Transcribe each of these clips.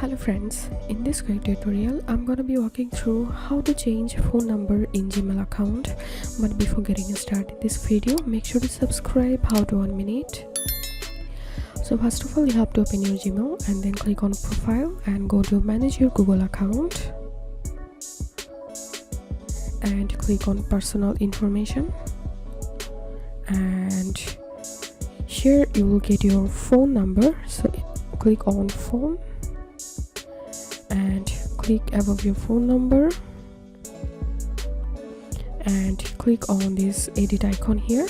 Hello friends, in this quick tutorial I'm gonna be walking through how to change phone number in Gmail account. But before getting started this video, make sure to subscribe. How to 1 minute. So first of all, you have to open your Gmail and then click on profile and go to manage your Google account and click on personal information, and here you will get your phone number. So click on phone and click above your phone number and click on this edit icon here,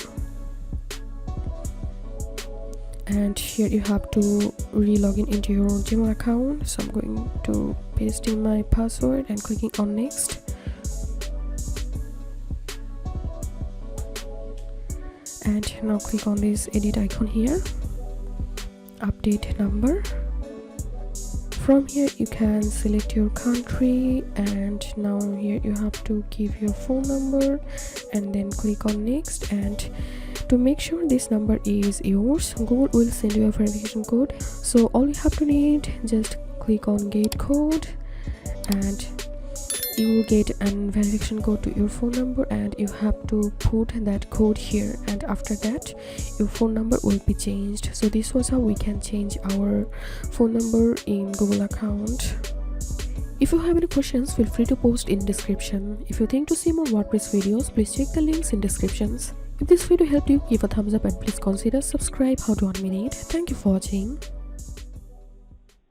and here you have to re-login into your Gmail account. So I'm going to paste in my password and clicking on next, and now click on this edit icon here, update number. From here you can select your country, and now here you have to give your phone number and then click on next. And to make sure this number is yours, Google will send you a verification code. So all you have to need, just click on get code and you will get a verification code to your phone number, and you have to put that code here, and after that your phone number will be changed. So this was how we can change our phone number in Google account. If you have any questions, feel free to post in description. If you think to see more WordPress videos, please check the links in descriptions. If this video helped you, give a thumbs up and please consider subscribe. How to 1 minute. Thank you for watching.